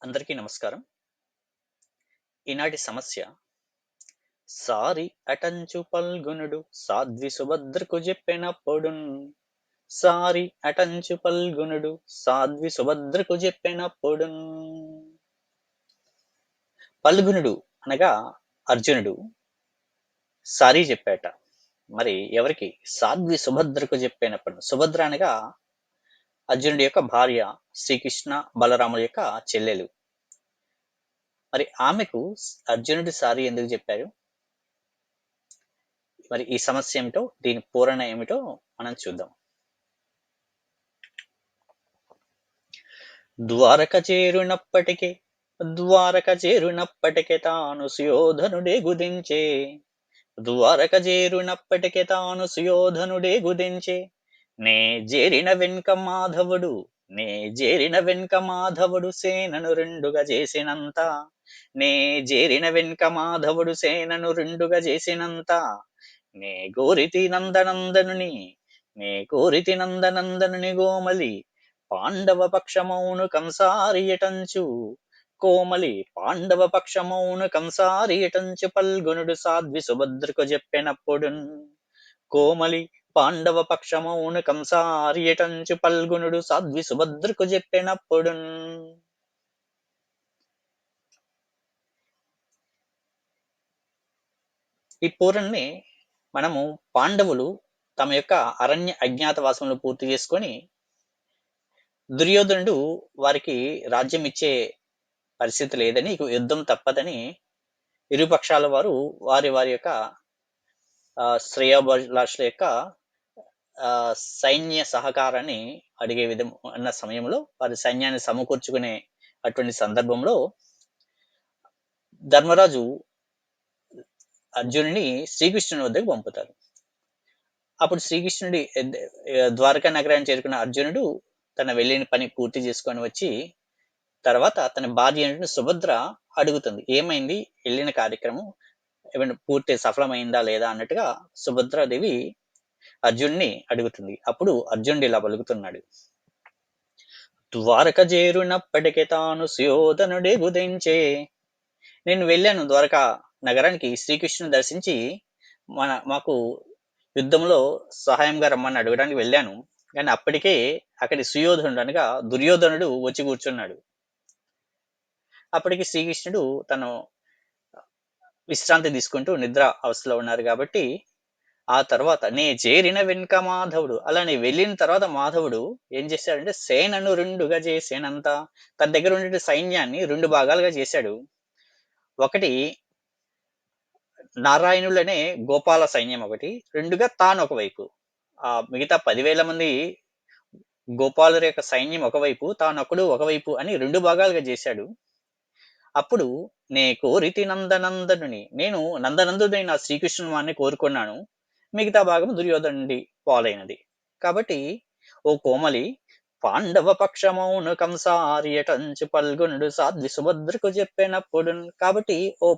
అందరికీ నమస్కారం. ఈనాటి సమస్య సారి అటంచు పల్గునుడు సాధ్వి సుభద్రకు చెప్పినప్పుడున్ సారి అటంచు పల్గునుడు సాధ్వి సుభద్రకు చెప్పినప్పుడున్. పల్గునుడు అనగా అర్జునుడు సారీ చెప్పాట. మరి ఎవరికి? సాధ్వి సుభద్రకు చెప్పినప్పుడు. సుభద్ర అనగా అర్జునుడి యొక్క భార్య, శ్రీకృష్ణ బలరాముల యొక్క చెల్లెలు. మరి ఆమెకు అర్జునుడి సారీ ఎందుకు చెప్పారు? మరి ఈ సమస్య ఏమిటో, దీని పూరణ ఏమిటో మనం చూద్దాం. ద్వారక చేరునప్పటికే తాను సుయోధనుడే గుదించే. ద్వారక చేరునప్పటికే తాను సుయోధనుడే గుదించే. నే జేరిన వెనుక మాధవుడు సేనను రెండుగా చేసినంత. నే జేరిన వెనుక మాధవుడు సేనను రెండుగా చేసినంత. నే కోరితి నందనందనుని గోమలి పాండవ పక్షమౌను కంసారియటంచు. కోమలి పాండవ పక్షమౌను కంసారియటంచు పల్గొనుడు సాధ్వి సుభద్రకు చెప్పినప్పుడున్. కోమలి పాండవ పక్షమౌను కంసారియటంచు పల్గొనుడు సాధ్వి సుభద్రకు చెప్పినప్పుడున్. ఈ పూరణని మనము పాండవులు తమ యొక్క అరణ్య అజ్ఞాతవాసంలో పూర్తి చేసుకొని దుర్యోధనుడు వారికి రాజ్యం ఇచ్చే పరిస్థితి లేదని, యుద్ధం తప్పదని ఇరుపక్షాల వారు వారి వారి యొక్క శ్రేయోభిలాషుల యొక్క సైన్య సహకారాన్ని అడిగే విధం అన్న సమయంలో, వారి సైన్యాన్ని సమకూర్చుకునే అటువంటి సందర్భంలో ధర్మరాజు అర్జునుని శ్రీకృష్ణుని వద్దకు పంపుతారు. అప్పుడు శ్రీకృష్ణుడి ద్వారకా నగరాన్ని చేరుకున్న అర్జునుడు తన వెళ్ళిన పని పూర్తి చేసుకొని వచ్చి తర్వాత తన భార్య సుభద్ర అడుగుతుంది, ఏమైంది, వెళ్ళిన కార్యక్రమం ఏమైనా పూర్తి సఫలమైందా లేదా అన్నట్టుగా సుభద్రాదేవి అర్జున్ని అడుగుతుంది. అప్పుడు అర్జునుడు ఇలా పలుకుతున్నాడు, ద్వారక చేరునప్పటికే తాను సుయోధనుడే గుదించే. నేను వెళ్ళాను ద్వారకా నగరానికి, శ్రీకృష్ణుని దర్శించి మాకు యుద్ధంలో సహాయంగా రమ్మని అడగడానికి వెళ్ళాను. కానీ అప్పటికే అక్కడి సుయోధనుడు అనగా దుర్యోధనుడు వచ్చి కూర్చున్నాడు. అప్పటికి శ్రీకృష్ణుడు తను విశ్రాంతి తీసుకుంటూ నిద్ర అవస్థలో ఉన్నారు కాబట్టి ఆ తర్వాత నే చేరిన వెనుక మాధవుడు, అలానే వెళ్ళిన తర్వాత మాధవుడు ఏం చేశాడంటే సేనను రెండుగా చేసేనంత. తన దగ్గర ఉండే సైన్యాన్ని రెండు భాగాలుగా చేశాడు. ఒకటి నారాయణులనే గోపాల సైన్యం ఒకటి, రెండుగా తాను ఒకవైపు, ఆ మిగతా 10,000 మంది గోపాలుల యొక్క సైన్యం ఒకవైపు, తానొకడు ఒకవైపు అని రెండు భాగాలుగా చేశాడు. అప్పుడు నే కోరితి నందనందనుని, నేను నందనందుడై నా శ్రీకృష్ణుని వారిని కోరుకున్నాను, మిగతా భాగం దుర్యోధనుడి పాలైనది. కాబట్టి ఓ కోమలి పాండవ పక్షమౌను కంసారియటంచు పల్గొనుడు సాధ్వి సుభద్రకు చెప్పినప్పుడు. కాబట్టి ఓ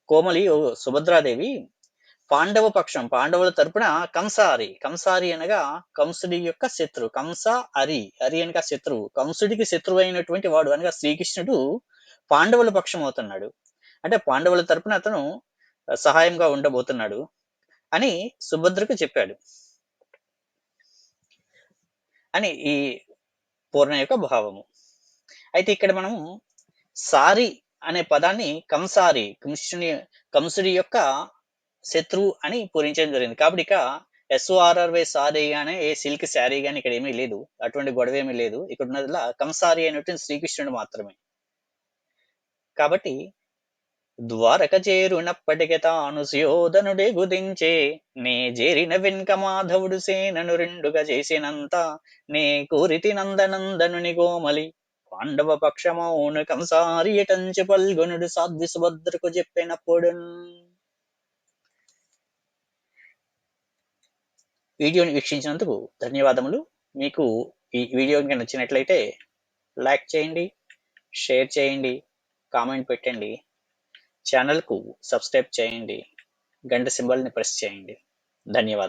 కోమలి, ఓ సుభద్రాదేవి, పాండవ పక్షం, పాండవుల తరపున కంసారి అనగా కంసుడి యొక్క శత్రువు, అరి అనగా శత్రువు, కంసుడికి శత్రువు అయినటువంటి వాడు అనగా శ్రీకృష్ణుడు పాండవుల పక్షం అవుతున్నాడు. అంటే పాండవుల తరపున అతను సహాయంగా ఉండబోతున్నాడు అని సుభద్రకు చెప్పాడు అని ఈ పూర్ణ యొక్క భావము. అయితే ఇక్కడ మనము సారి అనే పదాన్ని కంసుడి యొక్క శత్రువు అని పూరించడం జరిగింది. కాబట్టి ఇక SORRY సారీ గానే ఏ సిల్క్ శారీ గాని ఇక్కడ ఏమీ లేదు, అటువంటి గొడవ ఏమీ లేదు. ఇక్కడ ఉన్నదిలా కంసారి అయినటువంటి శ్రీకృష్ణుడు మాత్రమే. కాబట్టి ద్వారక చేరునప్పటికే తాను సుయోధనుడే గుదించే. నే చేరిన వెనుక మాధవుడు సేనను రెండుగా చేసినంత. నే కోరితి నందనందనుని గోమలి పాండవ పక్షమౌను కంసారియటంచు పల్గొనుడు సాధ్వి సుభద్రకు చెప్పినప్పుడు. వీడియోని వీక్షించినందుకు ధన్యవాదములు. మీకు ఈ వీడియో కనుక నచ్చినట్లయితే లైక్ చేయండి, షేర్ చేయండి, కామెంట్ పెట్టండి, ఛానల్కు సబ్స్క్రైబ్ చేయండి, గంట సింబల్ని ప్రెస్ చేయండి. ధన్యవాదం.